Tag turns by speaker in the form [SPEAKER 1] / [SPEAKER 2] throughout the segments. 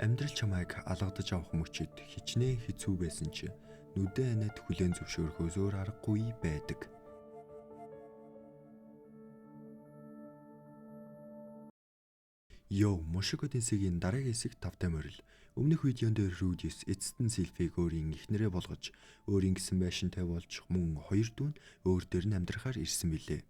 [SPEAKER 1] Амьдрал чамайг алгадаж авах мөчид хичнээн хэцүү байсан ч нүдэн анаад хүлээн зөвшөөрөхөөс өөр аргагүй байдаг. Мушиг Одинсигийн дараагийн хэсэг тавтай морил. Өмнөх видеонд Рудис эцэст нь Сильфиг өөрийн эхнэрээ болгож өөрийн гэсэн байшинтай болж мөн хоёр дүү нь өөр дээр нь амьдрахаар ирсэн билээ.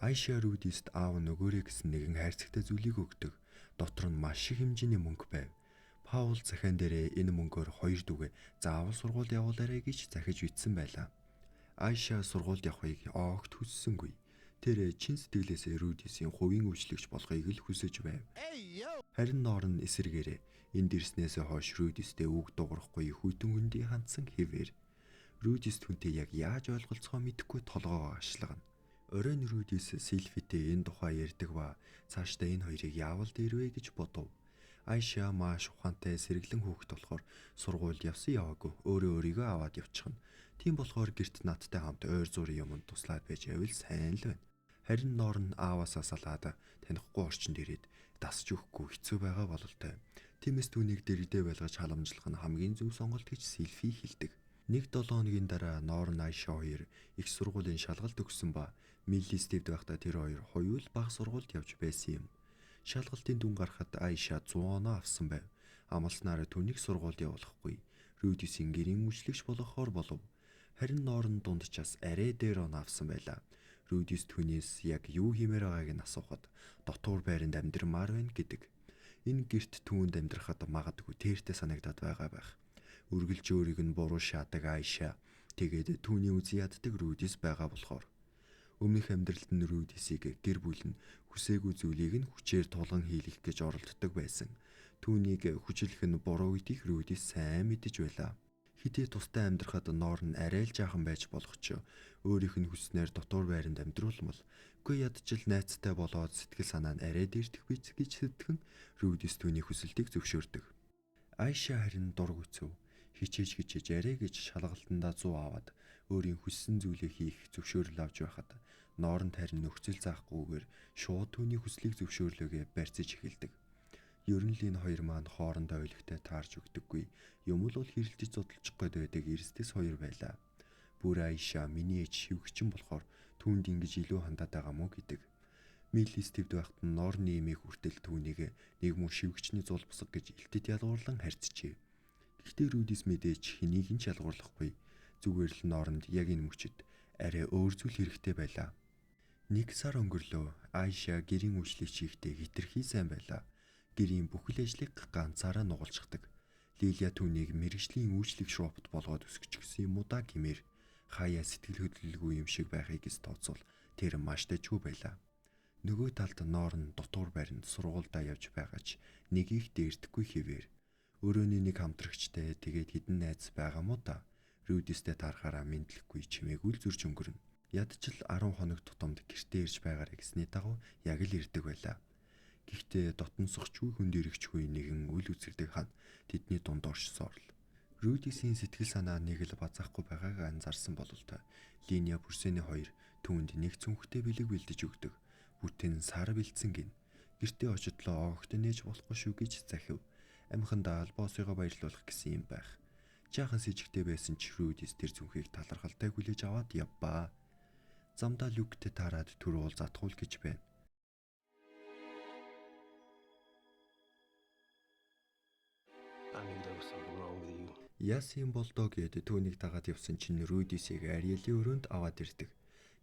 [SPEAKER 1] Айша Рудист аав нөгөөрэй гэсэн нэгэн хайрцагтай зүйлийг өгдөг. Дотор нь маш их хэмжээний мөнгө байв. Паул захиан дээрээ энэ мөнгөөр хоёр дүүгээ заавал сургуульд явуулаарай гэж захиж бичсэн байлаа. Айша сургуульд явахыг огт хүссэнгүй. Тэр чин сэтгэлээсээ Рудисийн хувийн үйлчлэгч болохыг л хүсэж байв. Харин ноор нь эсэргээрээ энд ирснээсээ хойш Рудистэй үг дуурахгүй хүйтэн хүндий хандсан хэвээр. Рудис түнтэй яг яаж ойлголцохоо мэдэхгүй толгоогоо ашлагна. Оройн Рудис Сильфитэй энэ тухай ярьдаг ба цаашдаа энэ хоёрыг яавал дээрвэ гэж бодов. Айша маш ухаантай сэргэлэн хүүхэд болохоор сургуульд явсан яваагүй өөрийгөө аваад явчихна. Тийм болохоор гэрт надтай хамт ойр зургийн юмд туслаад байж байвал сайн л байна. Харин ноор нь ааваасаа салаад танихгүй орчинд ирээд дасч өгөхгүй хэцүү байгаа бололтой. Тиймээс түүнийг дэрэгдээ байлгаж халамжлах нь хамгийн зөв сонголт гэж Сильфи хэлдэг. 1-7 хоногийн дараа ноор нь Айша хоёр их сургуулийн шалгалт өгсөн ба Миллис дэвд байхдаа тэр хоёр хоёул бага сургуульд явж байсан юм. Шалгалтын дүн гарахад Айша 100 оноо авсан байв. Амлснараа түүнийг сургуульд явуулахгүй. Рудисийн гэрийн үйлчлэгч болгохоор болов. Харин ноор нь дундчаас арай дээр оноо авсан байлаа. Рудис түүнээс яг юу хиймээр байгааг нь асуухад дотуур байранд амьдрмаар байна гэдэг. Энэ герт түүнд амьдрахад магадгүй тэртээ санагдаад байгаа байх. Үргэлж өөрийг нь буруу шаадаг Айша тэгээд түүний үзий яддаг Рудис байгаа болохоор өмнөх амьдралд нь Рудисийг гэр бүл нь хүсээгүй зүйлийг нь хүчээр тулган хийлгэх гэж оролддог байсан. Түүнийг хүчлэх нь буруу гэдгийг Рудис сайн мэдэж байлаа. Хитээ тустай амьдрахад ноор нь арай л жаахан байж болох ч өөрийнх нь хүснээр дотуур байранд амьдруулмал үгүй ядчил найцтай болоод сэтгэл санаа нь арай дэрдэх биз гэж сэтгэн Рудис түүний хүсэлтийг зөвшөөрдөг. Айша харин дург үцв. Хичээж арай гэж шалгалтандаа 100 аваад өөрийн хүссэн зүйлээ хийх зөвшөөрөл авч байхад ноор нь харин нөхцөл заахгүйгээр шууд түүний хүслийг зөвшөөрлөөгөө барьцаж эхэлдэг. Ер нь л энэ хоёр маань хоорондоо ойлгохтой таарч өгдөггүй. Юм л бол хэрэлдэж зодолчих гээд байдаг эрсдэс хоёр байлаа. Бүр Айша миний ээж шивгчин болохоор түүнд ингэж илүү хандаад байгаа мó гэдэг. Миллис дэвд байхад нь норны эмийг хүртэл түүнийг нэг мөн шивгчний зул бусаг гэж илтэд ялгуурлан харьцжээ. Гэхдээ Рудис мэдээж хэнийг нь ч ялгуурлахгүй. Зүгээр л норонд яг энэ мөчид арай өөр зүйл хэрэгтэй байлаа. 1 сар өнгөрлөө. Айша гэрийн үйлчлэгч хийхдээ хитрхи сайн байлаа. Гэрийн бүхэл ажлыг ганцаараа нугалчихдаг. Лилия түүнийг мэрэгжлийн үйлчлэгч робот болгоод өсгөчихсөн юм уу да гэмээр хаяа сэтгэл хөдлөлгүй юм шиг байхыг тооцвол тэр маш дэжгүй байлаа. Нөгөө талд ноор нь дотуур байранд сургуульдаа явж байгаа ч нэг их дээрдэхгүй хэвээр. Өрөөний нэг хамтрагчтай тэгээд хідэн найз байгаа мó да. Рудистэй таарахаараа мэдлэхгүй чимээгүй л зөрж өнгөрнө. Ядчил 10 хоног тутамд гэртээ ирж байгаарэ гэсний дагуу яг л ирдэг байлаа. Гэхдээ дотн сохчгүй хөндөрөгчгүй нэгэн үл үзэгдэг хан тэдний дунд оршсоор л. Рудисийн сэтгэл санаа нэг л базаахгүй байгааг анзаарсан бололтой. Линия Бүрсэний хоёр түүнд нэг цүнхтэй бэлэг бэлдэж өгдөг. Бүтэн сар бэлдсэн гин. Гэртээ очидлоо огт нээж болохгүй шүү гэж захив. Амхандаа албоосыгоо баярлуулах гэсэн юм байх. Жаахан сэжигтэй байсан ч Рудис тэр цүнхийг талархалтай хүлээж аваад явбаа. Замдаа Люктэй таарад түрүүл затгуул гэж байна. Яасан болдоо гэд түүнийг дагаад явсан чинь Рудисийг Ариэлийн өрөөнд аваад ирдэг.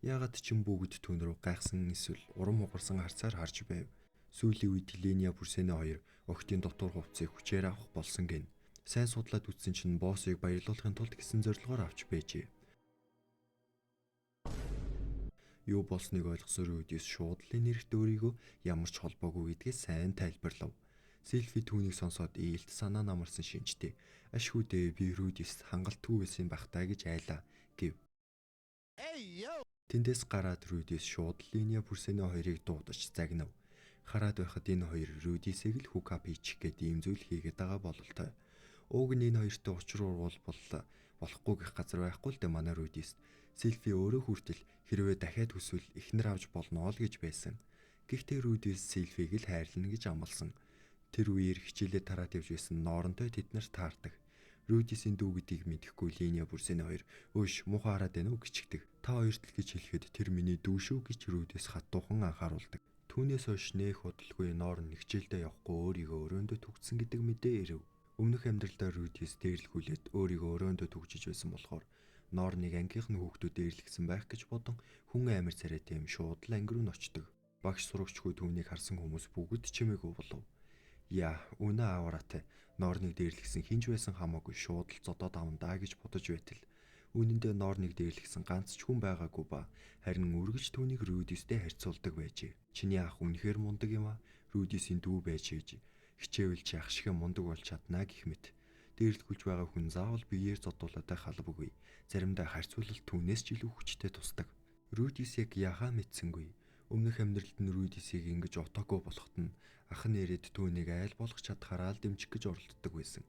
[SPEAKER 1] Яагаад ч юм бүгд түүн рүү гайхсан эсвэл урам хугарсан харцаар харж байв. Сүүлийн үед Линия Бүрсэний хоёр охтын дотор хувцсыг хүчээр авах болсон гин. Сайн судлаад үзсэн чинь боссыг баярлуулахын тулд гэсэн зорилгоор авч байжээ. Юу болсныг ойлгосон Рудис шууд л нэрхт өөрийгөө ямар ч холбоогүй гэдгээ сайн тайлбарлав. Сильфи түүнийг сонсоод ээлт санаа намарсан шинжтэй. Ашгүйдээ би Рудис хангалтгүй байсан бахтаа гэж айлаа гэв. Тэндээс гараад Рудис шууд Линия Бүрсэний хоёрыг дуудаж загнав. Хараад байхад энэ хоёр Рудисийг л хукап хийчих гээд ийм зүйл хийгээд байгаа бололтой. Уг нь энэ хоёртой учир уурвал болохгүй гэх газар байхгүй л дээ манай Рудис. Сильфи өөрөө хүртэл хэрвээ дахиад хүсвэл эхнэр авч болно л гэж байсан. Гэхдээ Рудис Сильфиг л хайрлана гэж амласан. Тэр үеэр хичээлээ тараад явж байсан Норонтой тэд нар таардаг. Рудисийн дүү гэдгийг мэдэхгүй Линя Бүрсэний хоёр "Өөш, муухай хараад байна уу?" гिचгдэг. "Та хоёрт л" гэж хэлэхэд тэр миний дүү шүү гэж Рудис хатуухан анхааруулдаг. Түүнээс хойш нэх удалгүй Норн хичээлдээ явахгүй өөрийгөө өрөөндөө түгтсэн гэдэг мэдээ ирэв. Өмнөх амьдралдаа Рудис дээрлэхүүлээд өөрийгөө өрөөндөө түгжиж байсан болохоор Норныг ангийнх нь хүүхдүүд дээрлэгсэн байх гэж бодон хүн амир царайтай юм шууд л анги руу ночдөг. Багш сурагчгүй түүнийг харсан хүмүүс бүгд чимээгүй болов. "Яа, үнэ авараатай. Норныг дээрлэгсэн хинж байсан хамаагүй шууд л зодоод авандаа" гэж бодож байтал үнэндээ Норныг дээрлэгсэн ганц ч хүн байгаагүй ба харин үргэлж түүнийг Рудистэй харьцуулдаг байжээ. "Чиний ах үнэхээр мундаг юм аа. Рудисийн дүү байж ээж. Хичээвэл чи ах шиг мундаг болж чаднаа" гэх мэт. Дээрлэхүүлж байгаа хүн заавал биеэр зодуулаатай халб үгүй. Заримдаа харьцуулалт түүнээс ч илүү хүчтэй тусдаг. Рудис яг яхаа мэдсэнгүй. Өмнөх амьдралд нь Рудисийг ингэж отоогүй болоход нь ах нь ирээд түүнийг айл болгох чадхаараа л дэмжих гэж оролддог байсан.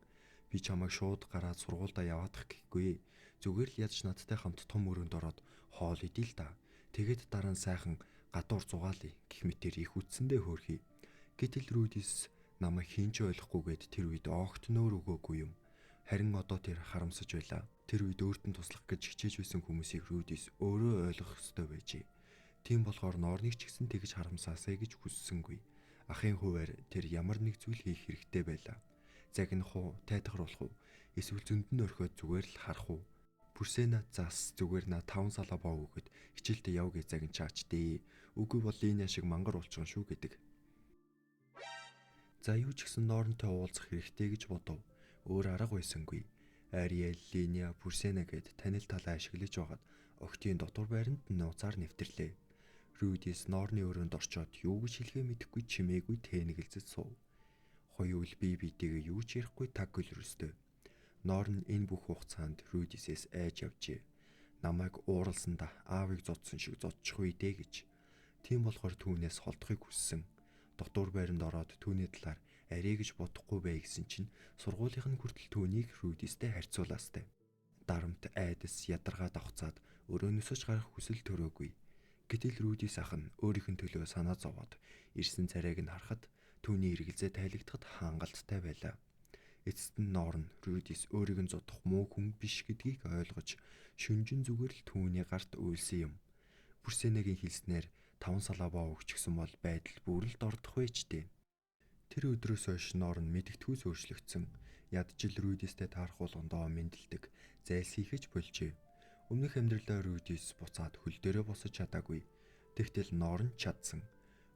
[SPEAKER 1] "Би чамайг шууд гараад сургуульдаа яваадах гэхгүй. Зүгээр л ядч надтай хамт том өрөөнд ороод хоол идэл та. Тэгээд дараа нь сайхан гадуур зугаалъя" гэх мэтээр их үтсэндээ хөөрхий. Гэтэл Рудис намайг хинч ойлгохгүйгээд тэр үед огт нөөр өгөөгүй юм. Харин одоо тэр харамсаж байлаа. Тэр үед өөртөө туслах гэж хичээж байсан хүмүүсийг Рудис өөрөө ойлгох ёстой байжээ. Тийм болохоор Норныг ч гэсэн тэгж харамсаасай гэж хүссэнгүй. Ахын хуваар тэр ямар нэг зүйл хийх хэрэгтэй байлаа. Загнах уу, тайтгаруулах уу, эсвэл зөндөн орхиод зүгээр л харах уу? Бүрсэнэ зас зүгээр на 5 салаа боо өгöd хичээлдээ яв гэж загинчаач дээ. Үгүй бол Линя шиг мангар уулчган шүү гэдэг. За юу ч гэсэн Норнтой уулзах хэрэгтэй гэж бодов. Өөр арга байсангүй. Ариэл, Линя, Бүрсэнэ гэд танил талаа ашиглаж байгаад огтын дотор байранд нууцаар нэвтрлээ. Рудис Норны өрөөнд орчоод юу гэж хэлэхээ мэдэхгүй чимээгүй тэнэгэлзэж суув. Хоёул бие биетэйгээ юу ч ярихгүй таг өлрөстэй. Норн энэ бүх хугацаанд Рудисээс айж явжээ. "Намайг ууралсандаа аавыг зодсон шиг зодчих үе дээ" гэж. Тийм болохоор түүнээс холдохыг хүссэн. Дотор байранд ороод түүний талаар арай гэж бодохгүй бай гэсэн чинь сургуулийнх нь хүртэл түүнийг Рудистэй харьцуулаастай. Дарамт айдас ядаргаад авцаад өрөөнөөсөө ч гарах хүсэл төрөөгүй. Гэтэл Рудис ах нь өөрийнх нь төлөө санаа зовоод ирсэн царайг нь харахад түүний эргэлзээ тайлагдахад хангалттай байлаа. Эцэст нь Норн Рудис өөрийг нь зодох муу хүн биш гэдгийг ойлгож шүнжин зүгээр л түүний гарт уйлсан юм. Бүрсэнэгийн хэлснээр 5 салаа боо өгчихсөн бол байдал бүрэлд ордох байжтэй. Тэр өдрөөс хойш Норн мэдгэдгүүс өөрчлөгдсөн. Ядчил Рудистэй таарах болгондоо мэндэлдэг, зайлсхийхэж болжээ. Өмнөх амьдралаа Рудис буцаад хөл дээрээ босож чадаагүй. Тэгтэл Норн чадсан.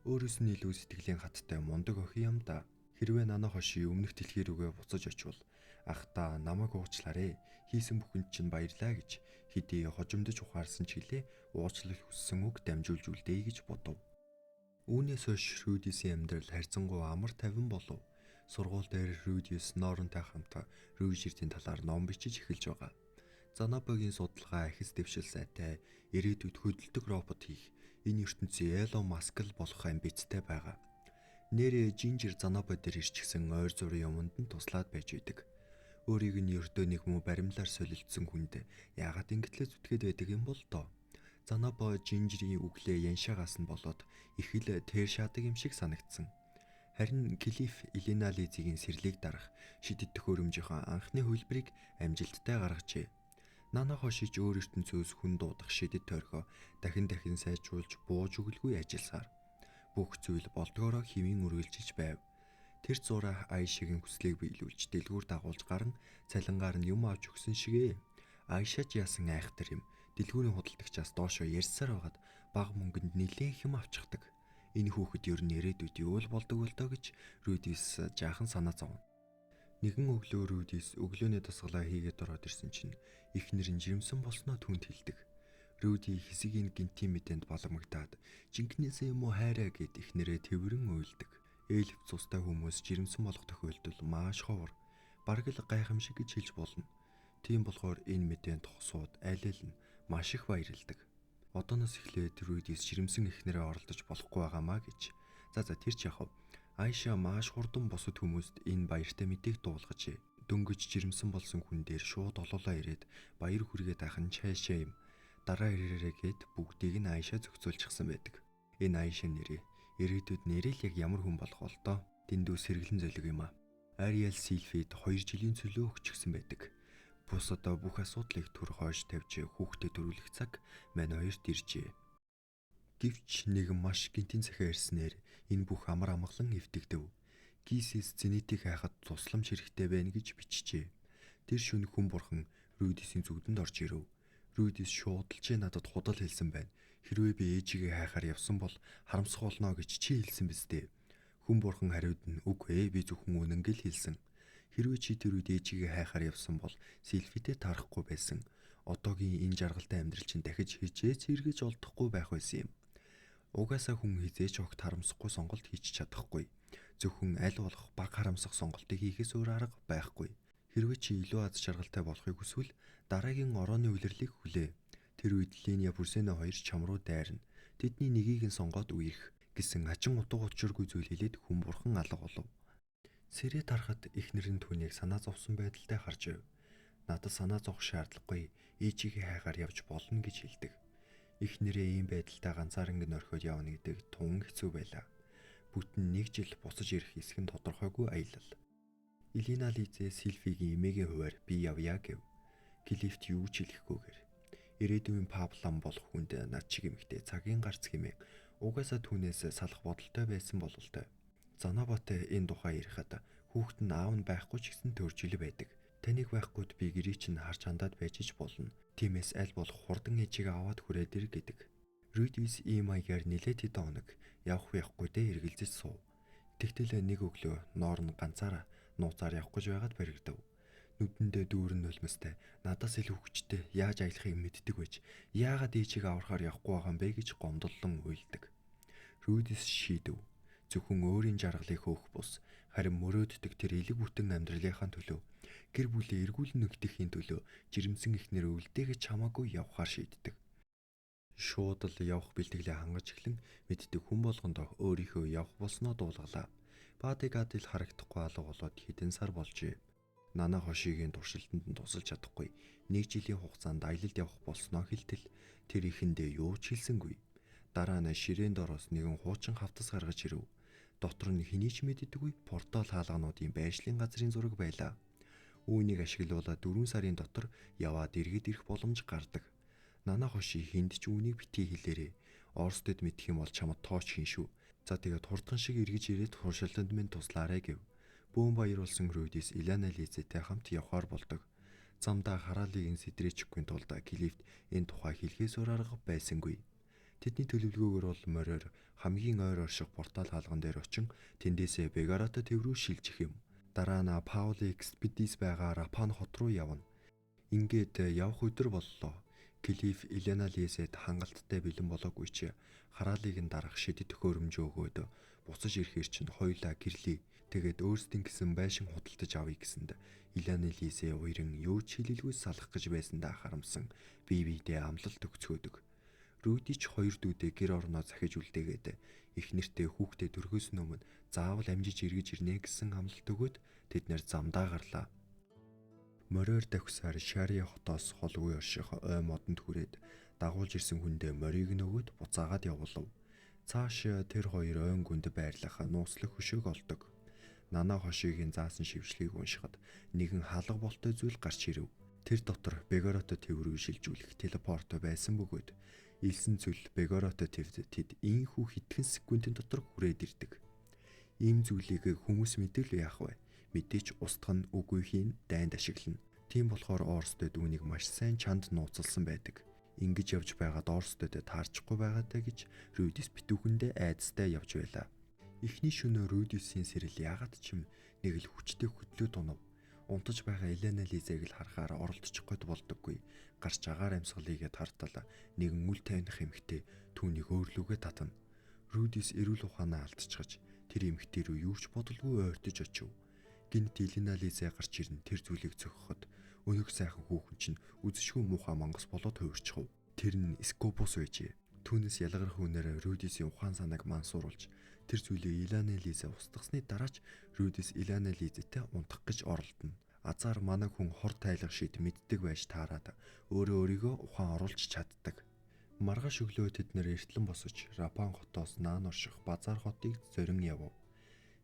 [SPEAKER 1] Өөрөөс нь илүү сэтгэлийн хаттай мундаг охин юм да. Хэрвээ нана хоши өмнөх дэлхий рүүгээ буцаж очивол "Ах та намайг уучлаарэ. Хийсэн бүхэнд чинь баярлаа" гэж хэдий хожимдож ухаарсан ч гэлээ уучлал хүссэн үг дамжуулж үлдээе гэж бодов. Үүнээс хойш Рудисийн амьдрал харьцангуй амар тайван болов. Сургууль дээр Рудис Норнтой хамт Ружиртийн талаар ном бичиж эхэлж байгаа. Занабогийн судалгаа ахис дэвшил сайтай, ирээдүйд хөдөлдөг робот хийх, энэ ертөнцийн Элон Маск л болох амбицтай байгаа. Нэрээ Жинжер Занабо дээр ирчихсэн ойр зургийн юмд нь туслаад байж идэг. Өөрийг нь ердөөнийг муу баримлаар солилцсон хүнд яагаад ингэтлээ зүтгээд байдаг юм бол доо. Занабо Жинжерийн үглээ яншаагаас нь болоод их л тэр шаадаг юм шиг санагдсан. Харин Клифф Элина Лизигийн сэрлийг дарах шидэт төхөөрөмжийнхөө анхны хөлбөрийг амжилттай гаргажээ. Нана хошиж өөр ертөнцөөс хүн дуудах шидэт тойрхоо дахин сайжруулж бууж өглгүй ажилласаар бүх зүйл болдгоороо хэвийн үргэлжилж байв. Тэр зураа Айшагийн хүслийг биелүүлж дэлгүүр дагуулж гарan цалингаар нь юм авч өгсөн шигээ. Айшач яасан айхтар юм. Дэлгүүрийн худалдагчаас доошоо ярьсаар байгаад бага мөнгөнд нэлээд хэм авчихдаг. Энэ хүүхэд ер нь ирээдүйд юу л болдог вэ доо гэж Рудис жаахан санаа зовно. Нэгэн өглөө Рудис өглөөний дасгалаа хийгээд ороод ирсэн чинь эхнэр нь жирэмсэн болсноо түнд хэлдэг. Руди хэсгийн гинтийн мэдээнд баламгдаад жинкнээсээ юм уу хайраа гэд эхнэрээ тэрвэрэн уйлдаг. Ээлв цустай хүмүүс жирэмсэн болох тохиолдол маш ховор. Бараг л гайхамшиг гэж хэлж болно. Тийм болохоор энэ мэдээнд хосууд аль нь маш их баярлдаг. Одооноос эхлээд Рудис жирэмсэн эхнэрээ оролдож болохгүй байгаамаа гэж. За тэр ч яхав. Айша маш хурдан босод хүмүүст энэ баяртай мэдээг дуулгажээ. Дөнгөж жирэмсэн болсон хүн дээр шууд олоолаа ирээд баяр хүргээд ахын чайшаа юм. Дараа ирээрээ гээд бүгдийг нь Айша зохицуулчихсан байдаг. Энэ Айша нэрээ ирээдүйд нэрэл яг ямар хүн болох бол доо. дэндүү сэргэлэн золиг юм а. Ариэл Сильфид 2 жилийн цөлөө өгчихсэн байдаг. Бусад бүх асуудлыг түр хойш тавьж хүүхдэд төрүүлэх цаг мань хоёрт иржээ. Гэвч нэгэн маш гинтийн захиа ирснээр энэ бүх амар амгалан эвдэгдэв. Гисэс зэнитийг хайхад тусламж хэрэгтэй байна гэж бичжээ. Тэр шөнө хүн бурхан Рюдисийн зүгдэнд орж ирэв. Рюдис шуудалж надад худал хэлсэн байна. Хэрвээ би ээжигээ хайхаар явсан бол харамсах болно гэж чи хэлсэн биз дээ. Хүн бурхан хариуд нь үгүй ээ, би зөвхөн үнэн гэл хэлсэн. Хэрвээ чи тэр үед ээжигээ хайхаар явсан бол Сильфитэй тарахгүй байсан. Одоогийн энэ жаргалтай амьдрал чинь дахиж хичээж эргэж олдохгүй байх байсан юм. Угаасаа хүн хизээч огт харамсахгүй сонголт хийж чадахгүй. Зөвхөн аль болох бага харамсах сонголтыг хийхээс өөр арга байхгүй. Хэрвээ чи илүү аз жаргалтай болохыг хүсвэл дараагийн орооны улирлыг хүлээ. Тэр үед Линя Пүрсэнэ хоёр чам руу дайрна. Тэдний нэгийг нь сонгоод үерх гэсэн ачин утга учиргүй зүйл хэлээд хүн бурхан алга болов. Сэрээ тарахад эхнэр нь түүнийг санаа зовсон байдалтай харж байв. Надад санаа зовох шаардлагагүй, ээжигээ хайгаар явж болно гэж хэлдэг. Эхнэрээ ийм байдалтай ганцаарнг нь орхиод явна гэдэг тун хэцүү байлаа. Бүтэн 1 жил буцаж ирэх хэсэг нь тодорхойгүй аялал. Элина Лизе Сильфигийн эмээгийн хуваар би явъя гэв. Клифт юу ч хэлэхгүйгээр. Ирээдүйн Паблам болох хүнд над шиг эмэгтэй цагийн гарц хэмээн угаасаа түүнээс салах бодолтой байсан бололтой. Занабат энэ тухай ярихад хүүхэд нь аав нь байхгүй ч гэсэн төржил байдаг. Таныг байхгүйд би гэрээ чинь харж хандаад байж ч болно. Тиймээс аль болох хурдан ээжийг аваад хүрээд ир гэдэг. Рюдис ийм маягаар нилээд хэдэн хоног явах явахгүй дэ эргэлзэж суув. Тэгтэл нэг өглөө ноор нь ганцаараа нууцаар явах гэж байгаад баригдав. Нүдэндээ дүүрэн нулимстай, надаас илүү хүчтэй яаж аялахыг мэддэг байж яагаад ээжийг аврахаар явахгүй байгаа юм бэ гэж гомдлон уйлдаг. Рюдис шийдэв. Зөвхөн өөрийн жаргалыг хөөх бус харин мөрөөддөг тэр элэг бүтэн амьдралынхаа төлөө гэр бүлээ эргүүлэн нэгтгэхийн төлөө жирэмсэн эхнэр өвлдөө гэж хамаагүй явхаар шийддэг. Шууд л явах бэлтгэлээ хангаж эхлэн мэддэг хүн болгонд өөрийнхөө явах болсноо дуулгалаа. Бадигадил харагдахгүй алга болоод хэдэн сар болжээ. Нана хошигийн туршилтанд нь тусалж чадахгүй 1 жилийн хугацаанд аялалд явах болсноо хэлтэл тэр ихэндээ юу ч хэлсэнгүй. Дараа нь ширээнд ороос нэгэн хуучин хавтас гаргаж ирэв. Дотор нь хэний ч мэддэггүй портал хаалгануудын байршлын газрын зураг байлаа. Үүнийг ашиглуулаад 4 сарын дотор яваад иргэд ирэх боломж гардаг. Нана хоши хүнд ч үүнийг битгий хэлээрээ. Оросдод мэдэх юм бол чамд тооч хийн шүү. За тэгээд хурдхан шиг эргэж ирээд туршилтанд минь туслаарэ гэв. Бөөн баяруулсан Рюдис Элина Лизетэй хамт явхаар болдог. Замдаа хараалыг нь сэдрээчихгүй тулд Клифт энэ тухай хэлхээс өөр арга байсангүй. Тэдний төлөвлөгөөгөр бол мориор хамгийн ойр орших портал хаалган дээр очин тэндээсээ Бегарата төв рүү шилжих юм. Дараа нь Паули Экспедис байгаа Рапан хот руу явна. Ингээд явах өдөр боллоо. Клиф Элина Лизед хангалттай бэлэн болоогүй ч хараалыг нь дарах шидэд төхөөрөмж өгөөд буцаж ирэхээр чинь хоёулаа гэрлээ. Тэгээд өөрсдийн гэсэн байшин худалдаж авъя гэсэнд Элина Лизе уяран юу ч хэлэлгүй салах гэж байсандаа харамсан бие биедээ амлалт өгцгөөдөг. Рюдич 2 дүүдээ гэр орноо захиж үлдээгээд их нэртэй хүүхдээ төрхөөс өмнө заавал амжиж эргэж ирнэ гэсэн амлалт өгөөд тэд нэр замдаа гарлаа. Мориор давхсаар Шария хотоос холгүй орших ой модонд хүрээд дагуулж ирсэн хүндээ морийг нөгөөд буцаагаад явуулав. Цааш тэр хоёр ойн гүнд байрлах нууцлах хөшөөг олдог. Нана хошигийн заасан шившлийг уншихад нэгэн халга болтой зүйл гарч ирэв. Тэр дотор Бегарото төв рүү шилжүүлэх телепорт байсан бөгөөд илсэн зүйл Бегарото төвд тэд ийхүү хитгэн секундын дотор хүрээд ирдэг. Ийм зүйлийг хүмүүс мэдэл яах вэ? Мэдээч устгах нь үгүй хийн дайнд ашиглана. Тийм болохоор Оросдод үүнийг маш сайн чанд нууцлсан байдаг. Ингэж явж байгаад Оросдод таарчихгүй байгаатай гэж Рюдис битүүхэндээ айдастай явж байлаа. Эхний шөнө Рюдисийн сэрэл ягаад ч юм нэг л хүчтэй хөдлөө тунав. Унтаж байгаа Элина Лизег л харахаар оролдчих гээд болдоггүй. Гарч агаар амьсгалыг тартал нэгэн үл тайвнах эмэгтэй түүнийг өөрлөгөө татна. Рюдис эрүүл ухаанаа алдчихаж тэр эмэгтэй рүү юу ч бодолгүй ойртож очив. Гинт Элина Лизе гарч ирнэ тэр зүйлийг зөхөхөд өнөөх сайхан хүүхэн чинь үзшгүй муухай мангас болоод хувирчихв. Тэр нь Скопус байжээ. Түүнээс ялгарх үнээр Рюдисийн ухаан санааг мансууруулж тэр зүйлийг Элина Лизе устгасны дараач Рюдис Элина Лизетэй унтах гэж оролдоно. Азар манай хүн хор тайлах шид мэддэг байж таарад өөрийгөө ухаан оруулж чаддаг. Маргааш өглөө тэд нэр эртлэн босож Рапан хотоос наан орших базар хотыг зорин явв.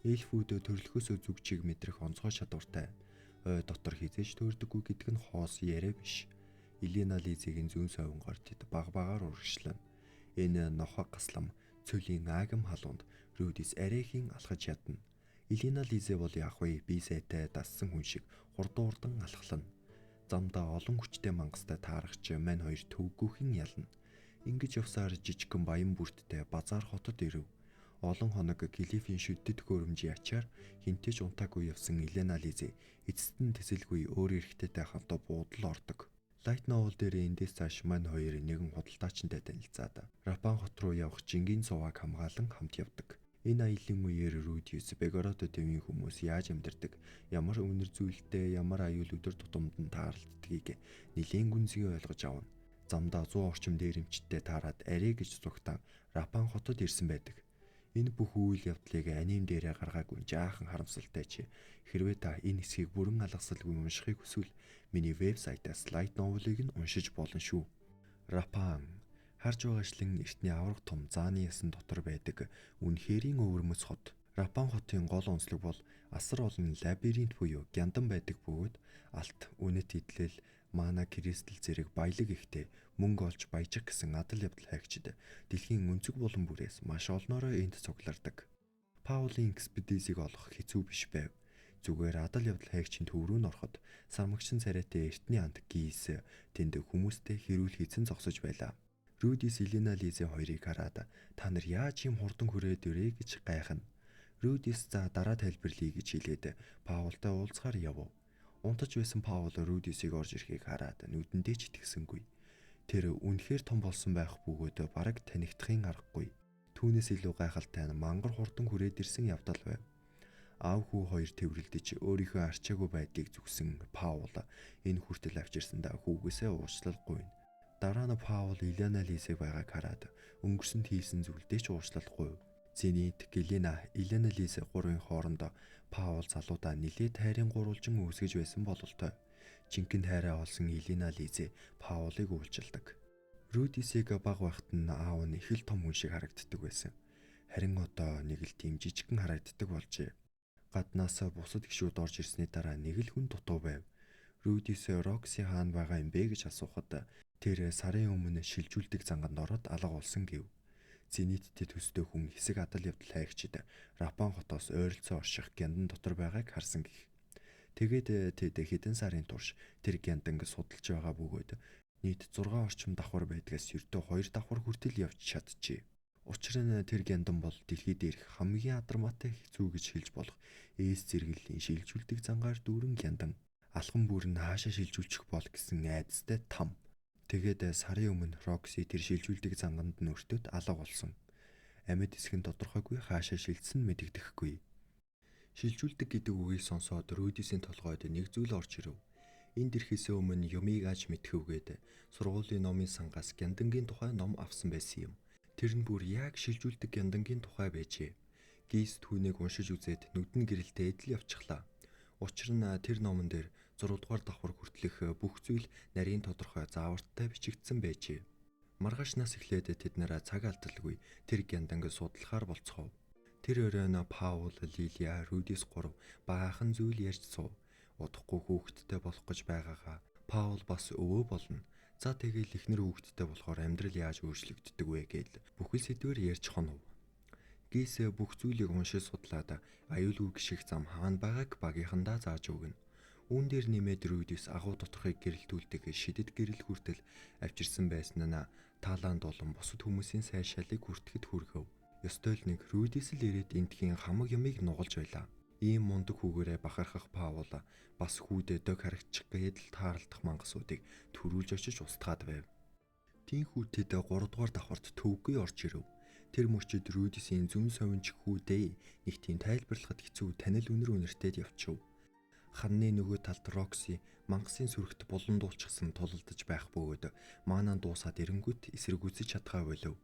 [SPEAKER 1] Эльфүүд төрөлхөөсөө зүг чиг мэдрэх онцгой чадвартай. Ой дотор хизээж төөрдөггүй гэдэг нь хоос яриа биш. Елена Лизигийн зүүн совингоор тэд багаар урагшлана. Энэ нохоо гаслам цөлийн аагам халуунд Рудис арайхийн алхаж ядна. Елена Лизе бол яг вэ би сайтай дассан хүн шиг хурдан алхлана. Замдаа олон хүчтэй мангастай таарагч мань хоёр төвгүүхэн ялна. Ингэж явсаар жижигхэн баян бүрттэй базар хотод ирэв. Олон хоног Клифийн шүдэд хөрөмжийн ачаар хинтэж унтаагүй явсан Елена Лизе эцэст нь тэсэлгүй өөр эрэгтэйтэй хамтаа буудал ордог. Лайт новел дээр эндээс цааш мань хоёр нэгэн худалдаачтай танилцаад Рапан хот руу явах жингийн сувааг хамгаалan хамт явдаг. Энэ аялын үеэр Рудиус Бегородо төвийн хүмүүс яаж амьдардаг, ямар үнэр зүйлтэй, ямар аюул өдөр тутамд нь таарлдгийг нэлийн гүнзгий ойлгож авна. Замдаа 100 орчим дээрэмчтэй таарад арай гэж зүгтан Рапан хотод ирсэн байдаг. Энэ бүх үйл явдлыг аним дээрээ гаргаагүй жаахан харамсалтай чи. Хэрвээ та энэ хэсгийг бүрэн алгасалгүй уншихыг хүсвэл миний вебсайтаас Light Novel-ыг нь уншиж болно шүү. Рапан харж байгаачлан эртний авраг том зааны ясан дотор байдаг үнэхэрийн өвөрмөц хот. Рапан хотын гол онцлог бол асар олон лабиринт буюу гяндан байдаг бөгөөд алт, үнэт идэлэл, мана кристал зэрэг баялаг ихтэй мөнгө олж баяжих гэсэн адал явдал хайгчид дэлхийн өнцөг булан бүрээс маш олноороо энд цуглардаг. Паулийн экспедицийг олох хэцүү биш байв. Зүгээр адал явдал хайгчийн төв рүү н ороход сармагчин царайтай эртний анд Гийс тэнд хүмүүстэй хэрүүл хийцэн зогсож байлаа. Рудис Елена Лизе хоёрыг хараад та нар яаж юм хурдан хүрээд ирээ гэж гайхна. Рудис за дараа тайлбарлая гэж хэлээд Паултай уулзахаар явв. Унтаж байсан Паул Рудисийг орж ирэхийг хараад нүдэндээ ч итгэсэнгүй. Тэр үнэхээр том болсон байх бөгөөд бараг танигдахын аргагүй. Түүнээс илүү гайхалтай нь мангар хурдан хүрээд ирсэн явдал байв. Аав хүү хоёр тэврэлдэж өөрийнхөө арчаагүй байдлыг зүгсэн Паул энэ хүртэл авчирсандаа хүүгээсээ уучлалгүй. Дараа нь Паул Елена Лизег байгааг хараад өнгөрсөнд хийсэн зүйлдээ ч уучлалгүй. Зенит, Гэлена, Елена Лизе гурвын хооронд Паул залуудаа нилээд хайрын гурвалжин үүсгэж байсан бололтой. Жинхэнэ хайраа олсон Елена Лизе Паулыг уулзалдаг. Рудисийг баг байхад нь аав нь их л том хүн шиг харагддаг байсан. Харин одоо нэг л тийм жижигхэн харагддаг болжээ. Гаднаас бусад гişүүд орж ирсний дараа нэг л хүн дутуу байв. Рудис Рокси хаана байгаа юм бэ гэж асуухад тэр сарын өмнө шилжүүлдэг занганд ороод алга болсон гэв. Зениттэй төстэй хүн хэсэг адал явдал хайгчид Рапан хотоос ойролцоо орших гяндан дотор байгааг харсан гэх. Тэгээд тэд хэдэн сарын турш тэр гянданг судалж байгаа бөгөөд нийт 6 орчим давхар байдгаас ердөө 2 давхар хүртэл явж чадчихэ. Учир нь тэр гяндан бол дэлхийд ирэх хамгийн адармаатай хэцүү гэж хэлж болох ээс зэрэглэлийн шилжүүлдэг зангаар дүүрэн гяндан. Алхан бүр нь хаашаа шилжүүлчих бол гэсэн айдастай там. Тэгээд сарын өмнө Рокси тэр шилжүүлдэг занганд нь өртөд алга болсон. Амьд хэсэг нь тодорхойгүй хаашаа шилжсэн мэдэгдэхгүй. Шилжүүлдэг гэдэг үгийг сонсоод Рудисийн толгойд нэг зүйл орж ирэв. Энэ дэрхээс өмнө юмыг аж мэдхүүгээд сургуулийн номын сангаас гяндангийн тухай ном авсан байсан юм. Тэр нь бүр яг шилжүүлдэг гяндангийн тухай байжээ. Гийс түүнийг уншиж үзээд нүдэн гэрэлтэй эдэл явчихлаа. Учир нь тэр номон дээр 6 дугаар давхар хүртэлх бүх зүйл нарийн тодорхой зааварттай бичигдсэн байжээ. Маргааш нас эхлээд тэд нараа цаг алдалгүй тэр гянданг судлахаар болцгов. Тэр өрөөнд Паул, Лилия, Рудис 3 баахан зүйл ярьж суув. Удахгүй хүүхэдтэй болох гэж байгаагаа Паул бас өвөө болно. За тэгэл ихнэр хүүхэдтэй болохоор амьдрал яаж өөрчлөгддөг вэ гэд бүхэл сэдвээр ярьж хонов. Гийс бүх зүйлийг уншиж судлаад аюулгүй гიშих зам хаана байгааг багийнхандаа зааж өгнө. Үүн дээр нэмээд Рудис агуу доторхыг гэрэлтүүлдэг шидэд гэрэл хүртэл авчирсан байсан нь Таланд болон бусад хүмүүсийн сайшаалыг хүртэхэд хүргэв. Ёстой л нэг Рудис л ирээд эндхийн хамаг юмыг нугалж байлаа. Ийм мундаг хүүгээрээ бахархах Паул бас хүүдээ дог харагчих гээд л таарлдах мангасуудыг төрүүлж очиж устгаад байв. Тинхүү тэд 3 дугаар давхарт төвгүй орж ирэв. Тэр мөчид Рудисийн зүүн совинч хүүдээ нэг тийм тайлбарлахад хэцүү танил үнэртэйд явчихв. Ханны нөгөө талд Рокси мангасын сүрэгт булан дуулчихсан тулалдаж байх бөгөөд маанаа дуусаад ирэнгүүт эсэргүүцэж чадхаа болов.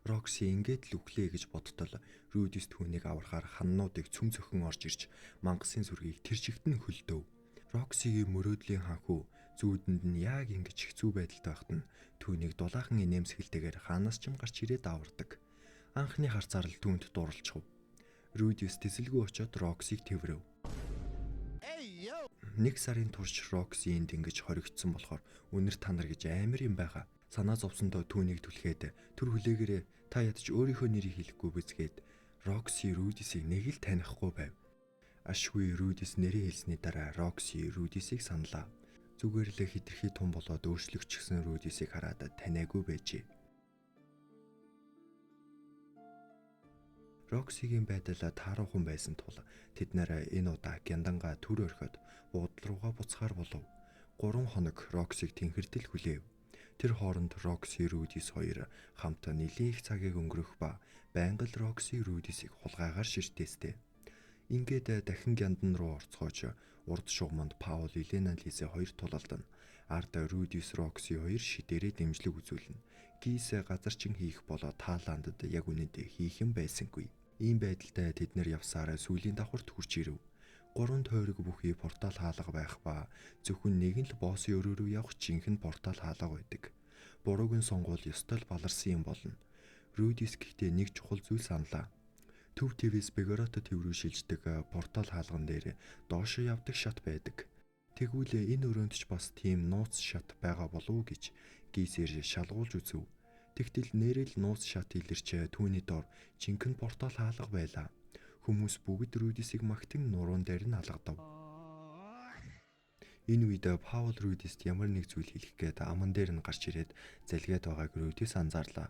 [SPEAKER 1] Рокси ингээд л үхлээ гэж бодтол Рудис түүнийг аврахаар ханнуудыг цөм цөхөн орж ирж мангасын сүргийг тэр чигт нь хөлдөөв. Роксигийн мөрөөдлийн ханхүү зүүдэнд нь яг ингэж хэцүү байдалд байхад нь түүнийг дулаахан инээмсэгэлтэйгээр хаанаас ч гарч ирээд авардаг. Анхны харцаар л түүнд дурлцав. Рудис тэсэлгүй очоод Роксиг тэврэв. Нэг сарын турш Рокси энд ингэж хоригдсон болохоор үнэр та нар гэж амар юм байгаа. Санаа зовсондоо түүнийг түлхээд түр хүлээгээрээ та ядч өөрийнхөө нэрийг хэлэхгүй бизгээд Рокси Рудисийг нэг л танихгүй байв. Ашгүй Рудис нэрээ хэлсний дараа Рокси Рудисийг саналаа. Зүгээр л хитрхи тун болоод өөрчлөгчсөн Рудисийг хараад таниагүй байжээ. Роксигийн байдал тааруухан байсан тул тэд нараа энэ удаа гянданга төр орхиод буудал руугаа буцахаар болов. 3 хоног Роксиг тэнхэрдэл хүлээв. Тэр хооронд Рокси Рудис хоёр хамт нэлийн их цагийг өнгөрөх ба байнга л Рокси Рудисийг хулгайгаар ширтээстэй. Ингээд дахин гяндан руу орцгооч урд шугамд Паул Елена Лизе хоёр тулалдана. Ард Рудис Рокси хоёр шидээрээ дэмжлэг үзүүлнэ. Гис газарчин хийх болоо Тааландд яг үнэндээ хийх юм байсангүй. Ийм байдалтай тэд нэр явсаар сүүлийн давхарт хүрч ирэв. 3 тойрог бүхий портал хаалга байх ба зөвхөн нэг нь л боссын өрөө рүү явах жинхэнэ портал хаалга байдаг. Буруугийн сонгуул ёстой л баларсан юм болно. Рудис гэхдээ нэг чухал зүйл саналаа. Төв твээс Бегорото төв рүү шилждэг портал хаалган дээр доошо явдаг шат байдаг. Тэгвэл энэ өрөөнд ч бас тийм нууц шат байгаа болов уу гэж Гисээр шалгуулж үзв. Тэгтэл нэрэл нууц шат илэрч түүний дор жинхэнэ портал хаалга байлаа. Хүмүүс бүгд Рудисийг магтан нуруун дээр нь алгадав. Энэ үед Паул Рудист ямар нэг зүйл хэлэх гээд аман дээр нь гарч ирээд залгиад байгааг Рудис анзаарлаа.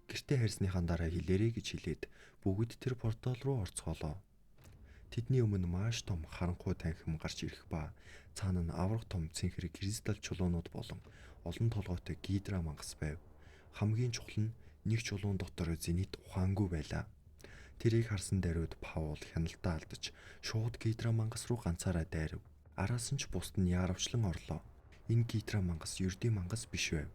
[SPEAKER 1] Гэртээ харсныхаа дараа хэлээрэй гэж хэлээд бүгд тэр портал руу орцгоолоо. Тэдний өмнө маш том харанхуй танхим гарч ирэх ба цаана нь аврах том цэнхэр кристалл чулуунууд болон олон толгойтой гидра мангас байв. Хамгийн чухал нь нэг чулуун дотор зенит ухаангүй байлаа. Тэрийг харсан даруйд Паул хяналтаа алдаж шууд гидра мангас руу ганцаараа дайрав. Араас нь ч бусд нь яаравчлан орлоо. Энэ гидра мангас ердийн мангас биш байв.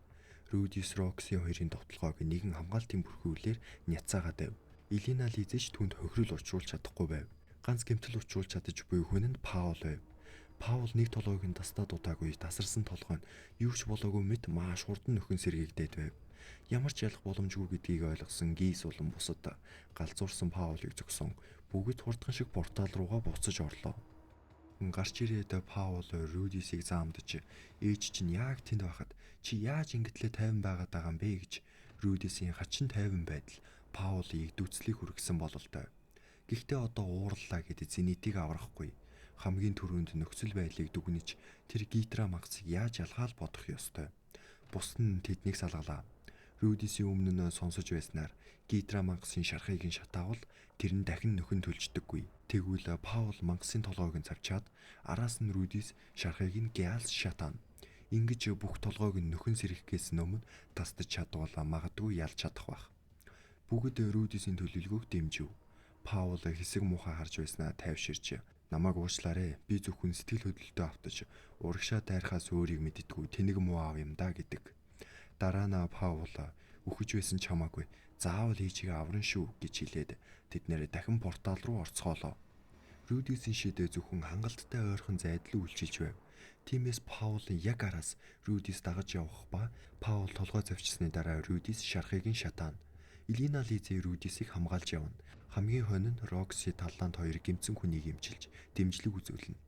[SPEAKER 1] Рудис Рокси хоёрын довтлогоог нэгэн хамгаалтын бүрхүүлээр няцаагаад байв. Елена Лизе ч түүнд хохирол учруулж чадахгүй байв. Ганц гэмтэл учруулж чадаж буй хүн нь Паул байв. Паул нэг толгойг нь тастаа дутаагүй тасарсан толгой нь юу ч болоогүй мэт маш хурдан нөхөн сэргийгдээд байв. Ямар ч ялах боломжгүй гэдгийг ойлгосон Гис болон бусад галзуурсан Паулыг зогсон бүгд хурдхан шиг портал руугаа буцаж орлоо. Гарч ирээд Паул Рудисийг заамдаж ээж чинь яг тэнд байхад чи яаж ингэтлээ тайван байгаад байгаа юм бэ гэж Рудисийн хачин тайван байдал Паулыг дүүцлийг хүргэсэн бололтой. Гэхдээ одоо уурлаа гэдэг зэнитийг аврахгүй. Хамгийн түрүүнд нөхцөл байдлыг дүгнэж тэр гидра мангасыг яаж ялгаал бодох ёстой. Бус нь тэднийг салгалаа. Рудисийн өмнө нь сонсож байснаар гидра мангасын шархыг нь шатаавал тэр нь дахин нөхөн төлждөггүй. Тэгвэл Паул мангасын толгойг нь цавчаад араас нь Рудис шархыг нь гялс шатаана. Ингэж бүх толгойг нь нөхөн сэрхгээс өмнө тасдаж чадвал магадгүй ялж чадах байх. Бүгд Рудисийн төлөвлөгөөг дэмжив. Паул хэсэг муухай харж байснаа тайвширч намайг уучлаарай. Би зөвхөн сэтгэл хөдлөлтөө автаж урагшаа дайрахаас өөрийг мэддэггүй тэнэг муу аав юм да гэдэг. Дараа нь Паул үхэж байсан чамаагүй заавал хийчигээ авран шүү гэж хэлээд тэд нэрээ дахин портал руу орцгоолоо. Рудисийн шидэ зөвхөн хангалттай ойрхон зайдлан үйлчилж байв. Тиймээс Паул яг араас Рудис дагаж явах ба Паул толгой завчсны дараа Рудис шархыг нь шатаана. Елена Лизе Рудисийг хамгаалж явна. Хамгийн хонь нь Рокси Талланд хоёр гэмцэн хүнийг эмчилж дэмжлэг үзүүлнэ.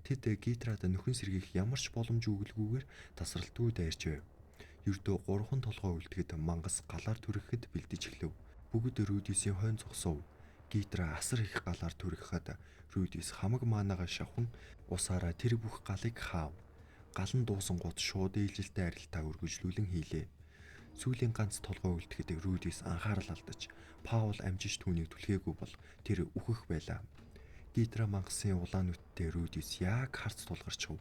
[SPEAKER 1] Тэд гитрад нөхөн сэргийх ямар ч боломж өгөлгүйгээр тасралтгүй дайрч байв. Ердөө 3 толгой үлдэхэд мангас галаар түрэхэд бэлдэж эхлэв. Бүгд Рудисийн хойно зогсов. Гитра асар их галаар түрэхэд Рудис хамаг маанагаа шавхан усаараа тэр бүх галыг хаав. Гал нь дуусангууд шууд ээлжилтэй арилтаа үргэлжлүүлэн хийлээ. Сүүлийн ганц толгой үлдэхэд Рудис анхаарал алдаж Паул амжиж түүнийг түлхээгүй бол тэр үхэх байлаа. Гитра мангасын улаан нүдтэй Рудис яг харц тулгарчв.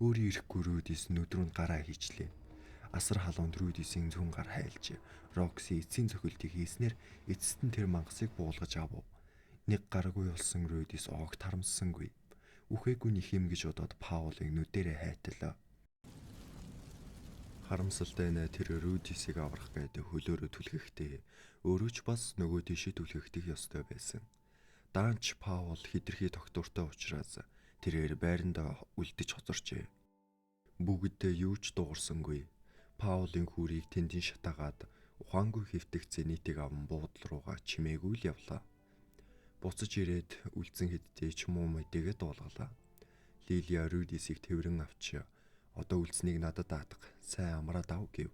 [SPEAKER 1] Өөрийн ирэхгүй Рудис нүдрүүнд гараа хийчлээ. Асар халуунд Рудисийн зүүн гар хайлж Рокси эцсийн цохилтыг хийснээр эцэст нь тэр мангасыг буулгаж авав. Нэг гаргүй болсон Рудис огт харамссангүй. Үхээгүй нэх юм гэж бодоод Паулыг нүдэрээ хайталаа. Харамсалтай нь тэр Рудисийг аврах гэдэг хөлөөрөө түлхэхдээ өөрөө ч бас нөгөө тийшээ түлхэхдэх ёстой байсан. Даанч Паул хитрхи тогтвортой учраас тэрээр байрандаа үлдэж хоцорчээ. Бүгд юу ч дуурсангүй. Паулын хүрийг тэндийн шатаагаад ухаангүй хэвтэх зэнитийг аван буудал руугаа чимээгүй л явлаа. Буцаж ирээд үлдсэн хэдтэй ч муу мэдээгээ дуулгалаа. Лилия Рудисийг тэрэн авч одоо үлдсэнийг надад даатга. Сайн амраад ав гэв.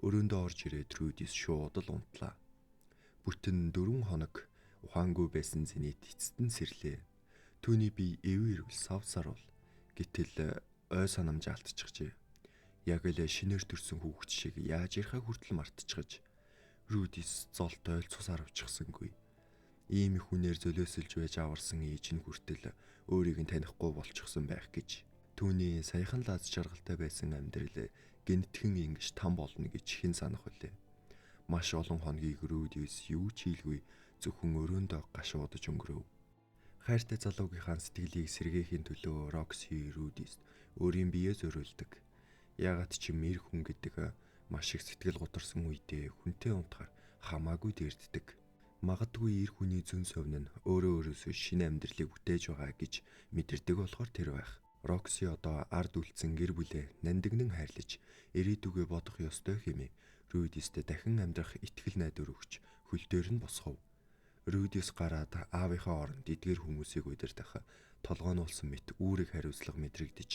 [SPEAKER 1] Өрөөндөө орж ирээд Рудис шууд л унтлаа. Бүтэн 4 хоног ухаангүй байсан зэнийг эцэст нь сэрлээ. Түүний бие эвэрвэл савсарвал гэтэл ой санамж алдчихжээ. Яг л шинээр төрсөн хүүхэд шиг яаж ярихаа хүртэл мартчихж. Рудис золтой цусаар авчихсангүй. Ийм их хүнээр зөлөөсөлж байж аварсан ээж нь хүртэл өөрийг нь танихгүй болчихсон байх гэж. Түүний саяхан лаз жаргалтай байсан амьдрал гэнэтхэн ингэж там болно гэж хэн санах вүлээ. Маш олон хоногийг Рудис юу ч хийлгүй зөвхөн өрөөндөө гашуудаж өнгөрөв. Хайртай залуугийнхаа сэтгэлийг сэргээхийн төлөө Рокси Рудист өөрийн биеэ зориулдаг. Ягаад ч юм эр хүн гэдэг маш их сэтгэл гутарсан үедээ хүнтэй унтахаар хамаагүй дэрддэг. Магадгүй эр хүний зүн совин нь өөрөөсөө шинэ амьдралыг бүтээж байгаа гэж мэдэрдэг болохоор тэр байх. Рокси одоо ард үлдсэн гэр бүлээ нандинан хайрлаж ирээдүгөө бодох ёстой хэмээн Рудистэй дахин амьдрах итгэл найдвар өгч хөл дээр нь босгов. Рудис гараад аавынхаа оронд эдгээр хүмүүсийг удирдах толгойнуулсан мэт үүрэг хариуцлага мэдрэгдэж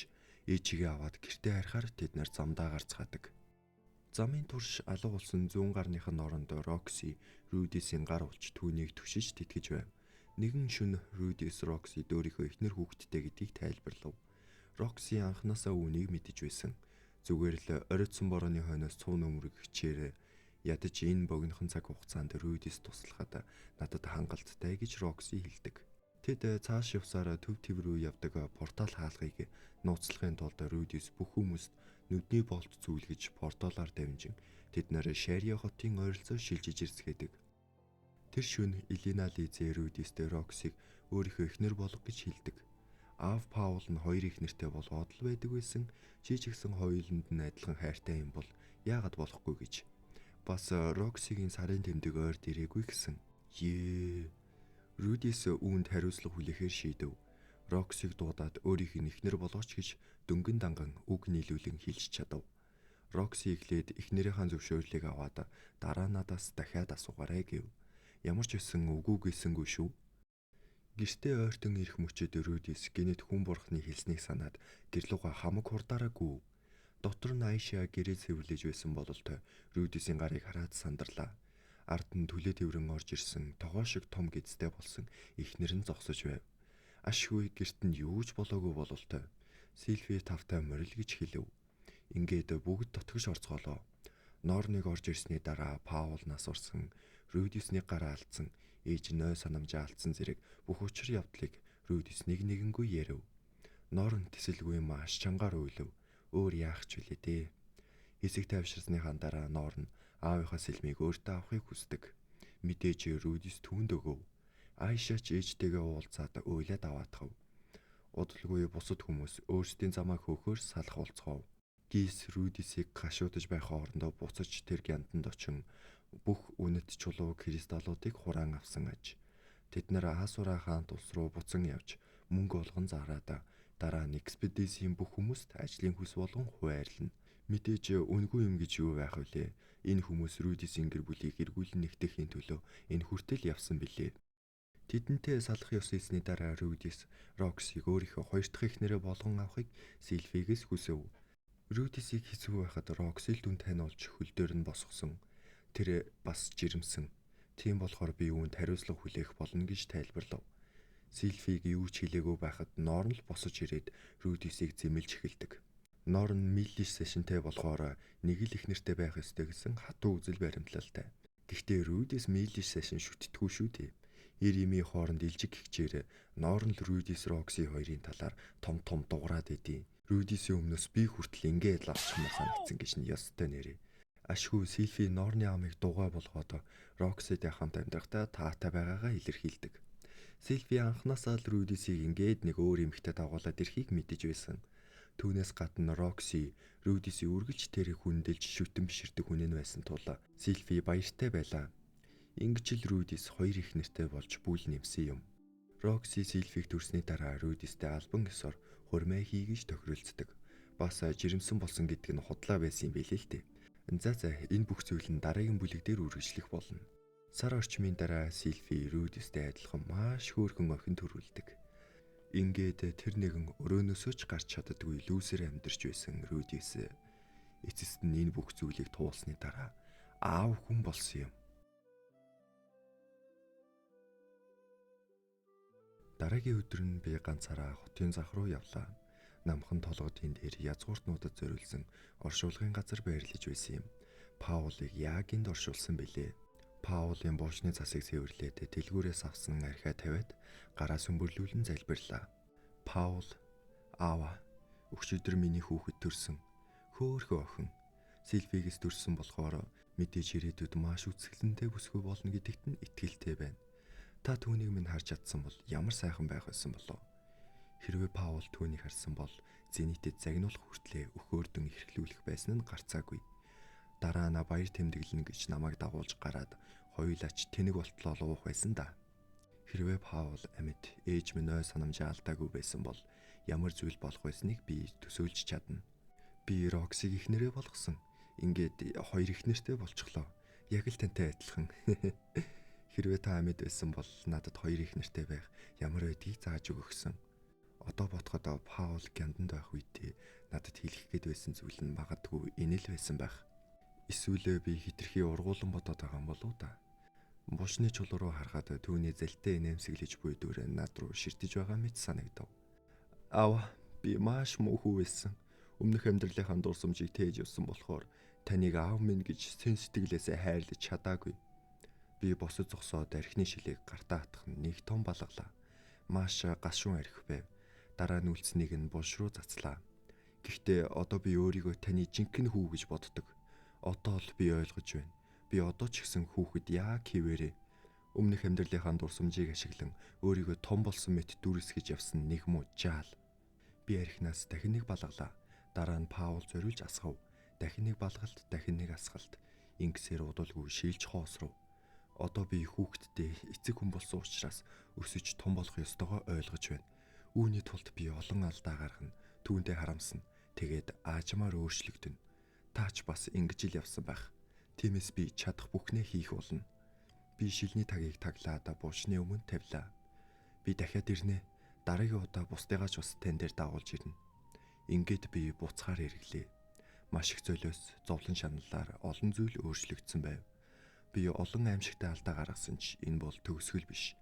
[SPEAKER 1] ээжигээ аваад гэртээ харахаар тэд нар замдаа гарцгаадаг. Замын турш алга болсон зүүн гарных нь оронд Рокси Рудисийн гар улж түүнийг түшиж тэтгэж байв. Нэгэн шөнө Рудис Рокси өөрийнхөө эхнэр хүүхэдтэй гэдгийг тайлбарлав. Рокси анхнаасаа үүнийг мэдэж байсан. Зүгээр л оройтсон борооны хойноос цуун өмөрг хичээр ядаж энэ богинохон цаг хугацаанд Рудис туслахад надад хангалттай гэж Рокси хэлдэг. Тэд цааш явсаар төв төв рүү явдаг портал хаалгыг нууцлахын тулд Рудис бүх хүмүүст нүдний болт зүүлгэж порталаар дамжин тэд нар Шариа хотын ойролцоо шилжиж ирсгэдэг. Тэр шөнө Элина Лизе Рудистэй Роксиг өөрийнхөө эхнэр болго гэж хэлдэг. Аав Паул нь хоёр эхнэртэй болоод л байдаг байсан. Чи ч гэсэн хоёуланд нь адилхан хайртай юм бол яагаад болохгүй гэж. Бас Роксигийн сарын тэмдэг ойрд ирээгүй гэсэн. Рудис үүнд хариуцлага хүлээхээр шийдэв. Роксиг дуудаад өөрийнх нь эхнэр болгооч гэж дөнгөн данган үг нийлүүлэн хэлж чадав. Рокси эхлээд эхнэрийнхээ зөвшөөрлийг аваад дараа надаас дахиад асуугаарай гэв. Ямар ч байсан үгүй гээсэнгүй шүү. Гэртээ ойртон ирэх мөчөд Рудис гинэт хүн бурхны хэлснийг санаад гэрлүүгээ хамаг хурдаараагүй. Дотор нь Айша гэрээ цэвэрлэж байсан бололтой Рудисийн гарыг хараад сандарлаа. Ард нь түлээ тэврэн орж ирсэн тогоо шиг том гэзтэй болсон эхнэр нь зогсож байв. Ашгүй гэрт нь юу ч болоогүй бололтой. Сильви тавтай морил гэж хэлв. Ингээд бүгд тотгож орцгоолоо. Норныг орж ирсний дараа Паул нас урсан, Рудисний гараа алдсан, ээж нь ой санамжаа алдсан зэрэг бүх учир явдлыг Рудис нэгэнгүй ярив. Норн тэсэлгүй маш чангаар уйлв. Өөр яах ч вүлээ дээ. Хэсэг тайвширсныхаа дараа Норн аавынхаа сэлмийг өөртөө авахыг хүсдэг. Мэдээж Рудис түүнд өгөв. Айша ч ээжтэйгээ уулзаад уйлаад аваатгав. Удалгүй бусад хүмүүс өөрсдийн замаа хөөхөөр салах болцгов. Гис Рудисийг гашуудж байх хоорондоо буцаж тэр гянданд очин бүх үнэт чулуу кристаллуудыг хураан авсан аж. Тэд нар Асура хаант улс руу буцан явж мөнгө олгон зараад дараа нь экспедицийн бүх хүмүүст ажлын хүс болгон хуваарлана. Мэдээж үнгүй юм гэж юу байх вүлээ. Энэ хүмүүс Рудисийн гэр бүлийг эргүүлэн нэгтгэхийн төлөө энэ хүртэл явсан билээ. Тэдэнтэй салах ёс хийсний дараа Рудис Роксиг өөрийнхөө хоёр дахь эхнэрээ болгон авахыг Сильвигээс хүсэв. Рудисийг хэцүү байхад Рокси л дүн таниулж хөл дээр нь босгосон. Тэр бас жирэмсэн. Тийм болохоор би үүнд хариуцлага хүлээх болно гэж тайлбарлав. Сильвиг юу ч хэлээгүй байхад Норн л босож ирээд Рудисийг зэмлэж эхэлдэг. Норн Миллиш сашинтай болохоор нэг л эхнэртэй байх ёстой гэсэн хатуу үзэл баримтлалтай. Гэхдээ Рудис Миллиш сашин шүтдэггүй шүү дээ. Иримийн хооронд илжиг гихчээр Норн л Рудис Рокси хоёрын талаар том дуграад идэв. Рудисийн өмнөөс би хүртэл ингээд л авчихмаар санагдсан гэж нь ёстой нэрээ. Ашгүй Сильви Норны амыг дугаа болгоод Рокситэй хамт амьдрахтаа таатай байгаагаа илэрхийлдэг. Сильви анхнаасаа л Рудисийг ингээд нэг өөр эмэгтэй дагуулад ирэхийг мэдэж байсан. Түүнээс гадна Рокси Рудисийг үргэлж тэр хүндэлж шүтэн биширдэг хүн нь байсан тул Сильви баяртай байлаа. Ингэж л Рудис хоёр их нэртэй болж бүл нэмсэн юм. Рокси Сильвиг төрсний дараа Рудистэй албан ёсоор хурмаа хийгэж тохиролцдог. Бас жирэмсэн болсон гэдг нь худлаа байсан юм билээ л дээ. За энэ бүх зүйл нь дараагийн бүлэг дээр үргэлжлэх болно. Сар орчмын дараа Сильви Рудистэй адилхан маш хөөрхөн охин төрүүлдэг. Ингээд тэр нэгэн өрөөнөөсөө ч гарч чаддаггүй лүүсээр амьдарч байсан Рудис эцэст нь энэ бүх зүйлийг туулсны дараа аав хүн болсон юм. Дараагийн өдөр нь би ганцаараа хотын зах руу явлаа. Намхан толгодын дээр язгууртнуудад зориулсан оршуулгын газар байрлаж байсан юм. Паулыг яг энд оршуулсан билээ. Паулийн буушны засыг цэвэрлээд дэлгүүрээс авсан архиа тавиад гараа сүмбэрлүүлэн залбирлаа. Паул, аава, өчигдөр миний хүүхэд төрсөн. Хөөхөн охин. Сильвигээс төрсөн болохоор мэдээж ирээдүйд маш үзэсгэлэнтэй бүсгүй болно гэдэгт нь итгэлтэй байна. Та түүнийг минь харж чадсан бол ямар сайхан байх байсан болов. Хэрвээ Паул түүнийг харсан бол зэнитэд загнуулах хүртлээр өхөөрдөн эрхлүүлэх байсан нь гарцаагүй. Дараа нь баяр тэмдэглэнэ гэж намайг дагуулж гараад хоёулаач тэнэг болтлоо уух байсан да. Хэрвээ Паул амьд ээж минь ой санамжаа алдаагүй байсан бол ямар зүйл болох байсныг би төсөөлж чадна. Би Роксиг ихнэрээ болгосон. Ингээд хоёр ихнэртэй болчихлоо. Яг л тантай адилхан. Хэрвээ та амьд байсан бол надад хоёр ихнэртэй байх ямар байдгийг зааж өгөхсөн. Одоо бодоход Паул гянданд байх үедээ надад хэлэх гээд байсан зүйл нь магадгүй энэ л байсан байх. Эсвэл би хитрхи ургуулan бодоод байгаа юм болов уу та? Бушны чулуу руу харахад түүний залтай инээмсэглэж буй дүр над руу ширтэж байгаа мэт санагдав. Аава, би маш муухай байсан. Өмнөх амьдралынхаа дурсамжийг тээж явсан болохоор таныг аав минь гэж сэн сэтгэлээсээ хайрлаж чадаагүй. Би босод зогсоод архины шилийг гартаа хатах нэг том балгалаа. Маш гашуун архи байв. Дараа нь үлдсэнийг нь булш руу цацлаа. Гэхдээ одоо би өөрийгөө таны жинхэнэ хүү гэж боддог. Одоо л би ойлгож байна. Би одоо ч гэсэн хүүхэд яг хിവэрээ. Өмнөх амьдралынхаа дурсамжийг ашиглан өөрийгөө том болсон мэт дүрсгэж явсан нэг муу жаал. Би архинаас дахин нэг балгалаа. Дараа нь Паул зориулж асгав. Дахин нэг балгалт, дахин нэг асгалт. Ингэсээр удалгүй шилж хоосров. Одоо би хүүхэдтэй эцэг хүн болсон учраас өсөж том болох ёстойгоо ойлгож байна. Үүний тулд би олон алдаа гаргана. Түүндээ харамсна. Тэгээд аажмаар өөрчлөгдөнө. Таач бас ингэж ил явсан байх. Тиймээс би чадах бүхнээ хийх болно. Би шилний тагийг таглаад буушны өмнө тавилаа. Би дахиад ирнэ. Дараагийн удаа бусдыгаа ч бас тань дээр дагуулж ирнэ. Ингээд би буцахаар эргэлээ. Маш их золиос, зовлон шаналлаар олон зүйл өөрчлөгдсөн байв. Би олон аимшигтай алдаа гаргасан ч энэ бол төгсгөл биш.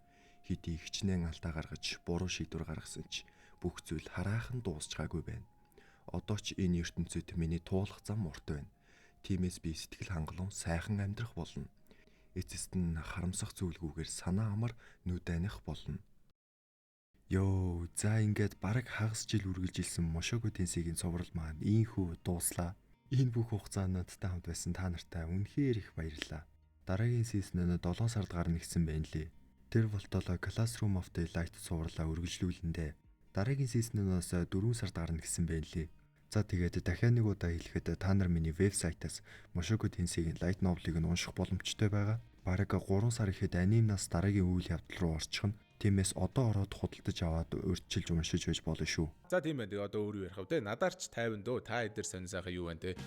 [SPEAKER 1] Хэдий хичнээн алдаа гаргаж буруу шийдвэр гаргасан ч бүх зүйл хараахан дуусчаагүй байна. Одоо ч энэ ертөнцид миний туулах зам урт байна. Тиймээс би сэтгэл хангалуун сайхан амьдрах болно. Эцэст нь харамсах зүйлгүйгээр санаа амар нүд аних болно. Йоо, за ингээд бараг хагас жил үргэлжилсэн Мошого Тэнсигийн цуврал маань ийхүү дууслаа. Энэ бүх хугацаанд надтай хамт байсан та нартай үнэхээр их баярлалаа. Дараагийн си즌 нь 7 сард гарна гэсэн байна лээ. Тэр болтолоо Classroom of the Light цувралаа үргэлжлүүлэндээ дараагийн си즌ээс 4 сард гарна гэсэн байна лээ. За тэгээд дахиад нэг удаа хэлэхэд та нар миний вебсайтаас Мошого Тэнсигийн Light Novel-ыг нь унших боломжтой байгаа. Бараг 3 сар ихэд анимнаас дараагийн үйл явдал руу орчих нь. Тиймээс одоо ороод худалдаж аваад урьдчилж уншиж байж болно шүү.
[SPEAKER 2] За тийм байна. Одоо өөрөө ярих вэ? Надаарч 50 дөө. Та эдэр сонь сайхан юу байна те?